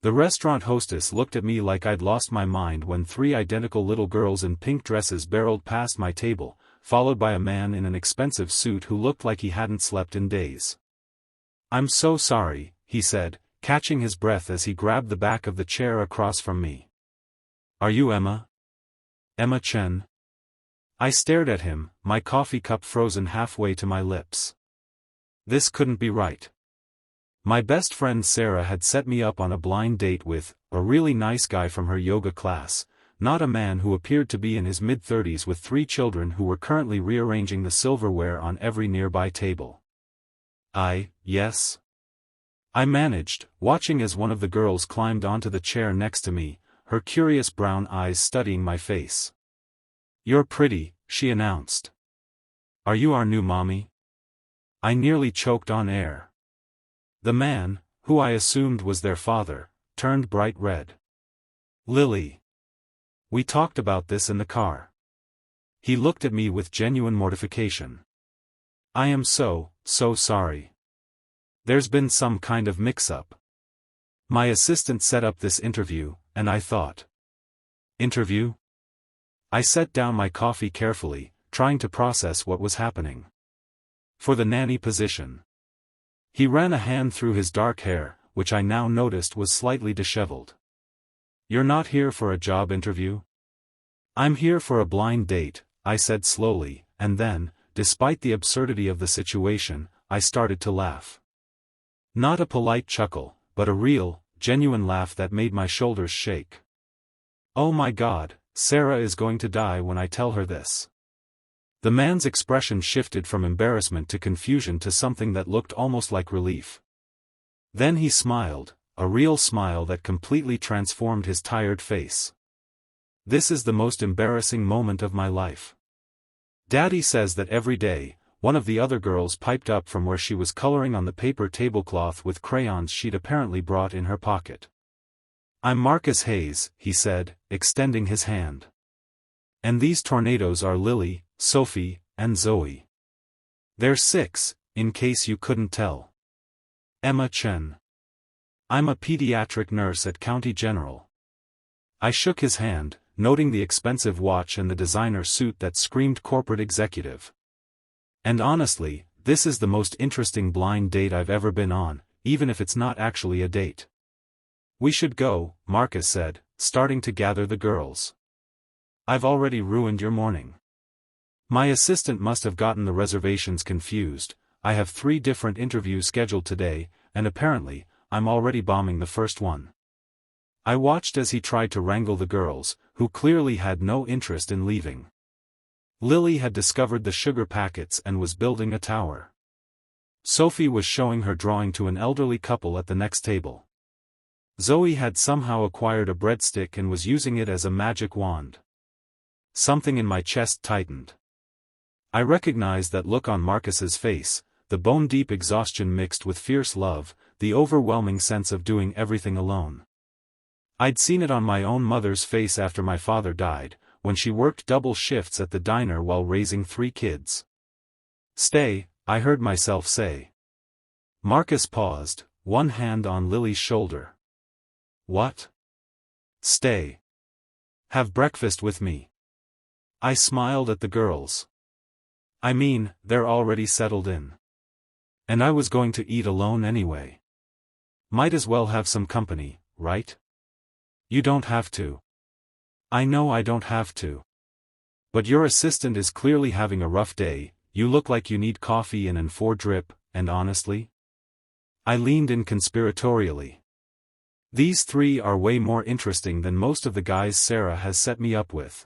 The restaurant hostess looked at me like I'd lost my mind when three identical little girls in pink dresses barreled past my table, followed by a man in an expensive suit who looked like he hadn't slept in days. "I'm so sorry," he said, catching his breath as he grabbed the back of the chair across from me. "Are you Emma? Emma Chen?" I stared at him, my coffee cup frozen halfway to my lips. This couldn't be right. My best friend Sarah had set me up on a blind date with a really nice guy from her yoga class, not a man who appeared to be in his mid-30s with three children who were currently rearranging the silverware on every nearby table. Yes. I managed, watching as one of the girls climbed onto the chair next to me, her curious brown eyes studying my face. "You're pretty," she announced. "Are you our new mommy?" I nearly choked on air. The man, who I assumed was their father, turned bright red. "Lily. We talked about this in the car." He looked at me with genuine mortification. "I am so sorry. There's been some kind of mix-up. My assistant set up this interview, and I thought." "Interview?" I set down my coffee carefully, trying to process what was happening. "For the nanny position." He ran a hand through his dark hair, which I now noticed was slightly disheveled. "You're not here for a job interview?" "I'm here for a blind date," I said slowly, and then, despite the absurdity of the situation, I started to laugh. Not a polite chuckle, but a real, genuine laugh that made my shoulders shake. "Oh my God, Sarah is going to die when I tell her this." The man's expression shifted from embarrassment to confusion to something that looked almost like relief. Then he smiled, a real smile that completely transformed his tired face. "This is the most embarrassing moment of my life. Daddy says that every day," one of the other girls piped up from where she was coloring on the paper tablecloth with crayons she'd apparently brought in her pocket. "I'm Marcus Hayes," he said, extending his hand. "And these tornadoes are Lily, Sophie, and Zoe. They're 6, in case you couldn't tell. Emma Chen. I'm a pediatric nurse at County General." I shook his hand, noting the expensive watch and the designer suit that screamed corporate executive. "And honestly, this is the most interesting blind date I've ever been on, even if it's not actually a date." "We should go," Marcus said, starting to gather the girls. "I've already ruined your morning." My assistant must have gotten the reservations confused. I have 3 different interviews scheduled today, and apparently, I'm already bombing the first one. I watched as he tried to wrangle the girls, who clearly had no interest in leaving. Lily had discovered the sugar packets and was building a tower. Sophie was showing her drawing to an elderly couple at the next table. Zoe had somehow acquired a breadstick and was using it as a magic wand. Something in my chest tightened. I recognized that look on Marcus's face, the bone-deep exhaustion mixed with fierce love, the overwhelming sense of doing everything alone. I'd seen it on my own mother's face after my father died, when she worked double shifts at the diner while raising 3 kids. "Stay," I heard myself say. Marcus paused, one hand on Lily's shoulder. "What?" "Stay. Have breakfast with me." I smiled at the girls. "I mean, they're already settled in. And I was going to eat alone anyway. Might as well have some company, right?" "You don't have to." "I know I don't have to. But your assistant is clearly having a rough day, you look like you need coffee and an 4-drip, and honestly?" I leaned in conspiratorially. "These 3 are way more interesting than most of the guys Sarah has set me up with."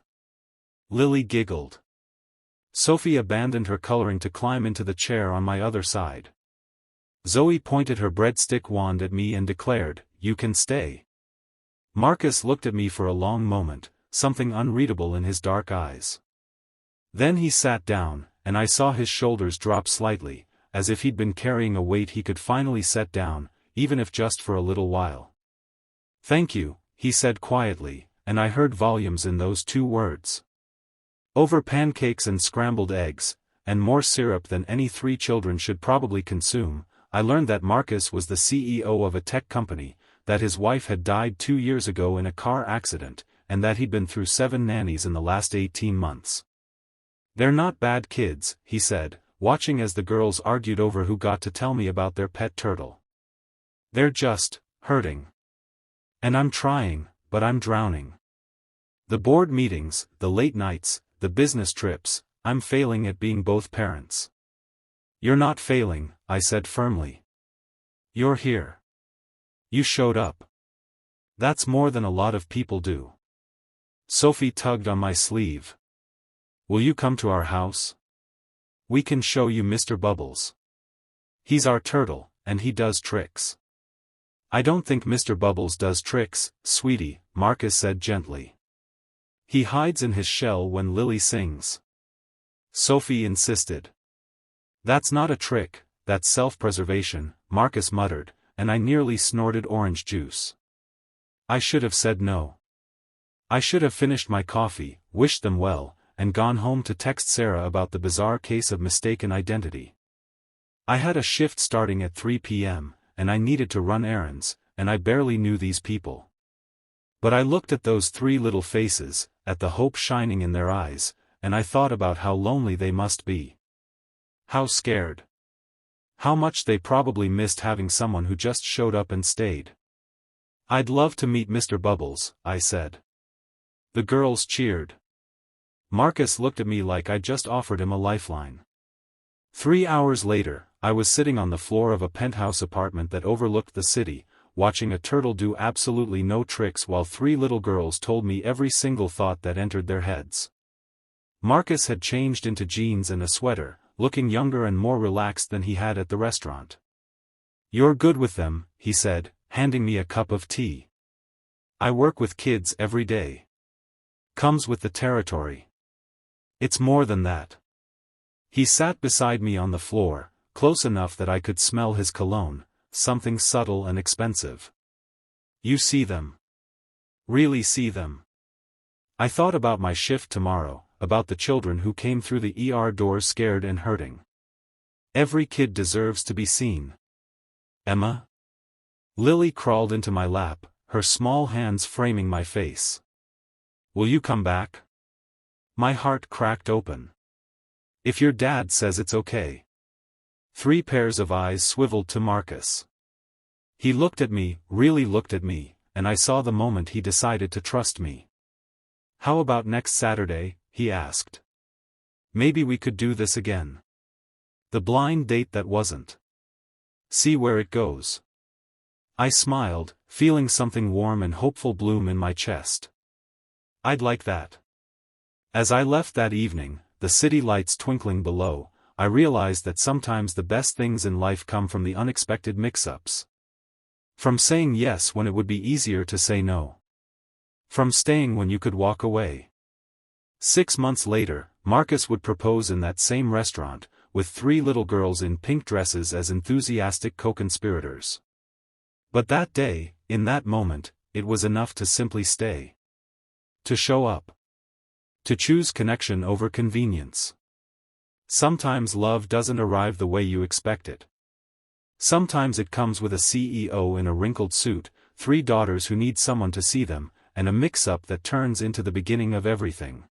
Lily giggled. Sophie abandoned her coloring to climb into the chair on my other side. Zoe pointed her breadstick wand at me and declared, "You can stay." Marcus looked at me for a long moment, something unreadable in his dark eyes. Then he sat down, and I saw his shoulders drop slightly, as if he'd been carrying a weight he could finally set down, even if just for a little while. "Thank you," he said quietly, and I heard volumes in those 2 words. Over pancakes and scrambled eggs, and more syrup than any 3 children should probably consume, I learned that Marcus was the CEO of a tech company, that his wife had died 2 years ago in a car accident, and that he'd been through 7 nannies in the last 18 months. "They're not bad kids," he said, watching as the girls argued over who got to tell me about their pet turtle. "They're just hurting. And I'm trying, but I'm drowning. The board meetings, the late nights, the business trips, I'm failing at being both parents." "You're not failing," I said firmly. "You're here. You showed up. That's more than a lot of people do." Sophie tugged on my sleeve. "Will you come to our house? We can show you Mr. Bubbles. He's our turtle, and he does tricks." "I don't think Mr. Bubbles does tricks, sweetie," Marcus said gently. "He hides in his shell when Lily sings." Sophie insisted. "That's not a trick, that's self-preservation," Marcus muttered, and I nearly snorted orange juice. I should have said no. I should have finished my coffee, wished them well, and gone home to text Sarah about the bizarre case of mistaken identity. I had a shift starting at 3 p.m., and I needed to run errands, and I barely knew these people. But I looked at those 3 little faces, at the hope shining in their eyes, and I thought about how lonely they must be. How scared. How much they probably missed having someone who just showed up and stayed. "I'd love to meet Mr. Bubbles," I said. The girls cheered. Marcus looked at me like I'd just offered him a lifeline. 3 hours later, I was sitting on the floor of a penthouse apartment that overlooked the city, watching a turtle do absolutely no tricks while 3 little girls told me every single thought that entered their heads. Marcus had changed into jeans and a sweater, looking younger and more relaxed than he had at the restaurant. "You're good with them," he said, handing me a cup of tea. "I work with kids every day. Comes with the territory. It's more than that." He sat beside me on the floor, close enough that I could smell his cologne, something subtle and expensive. "You see them. Really see them." I thought about my shift tomorrow, about the children who came through the ER doors scared and hurting. Every kid deserves to be seen. "Emma?" Lily crawled into my lap, her small hands framing my face. "Will you come back?" My heart cracked open. "If your dad says it's okay." 3 pairs of eyes swiveled to Marcus. He looked at me, really looked at me, and I saw the moment he decided to trust me. "How about next Saturday?" he asked. "Maybe we could do this again. The blind date that wasn't. See where it goes." I smiled, feeling something warm and hopeful bloom in my chest. "I'd like that." As I left that evening, the city lights twinkling below, I realized that sometimes the best things in life come from the unexpected mix-ups. From saying yes when it would be easier to say no. From staying when you could walk away. 6 months later, Marcus would propose in that same restaurant, with 3 little girls in pink dresses as enthusiastic co-conspirators. But that day, in that moment, it was enough to simply stay. To show up. To choose connection over convenience. Sometimes love doesn't arrive the way you expect it. Sometimes it comes with a CEO in a wrinkled suit, 3 daughters who need someone to see them, and a mix-up that turns into the beginning of everything.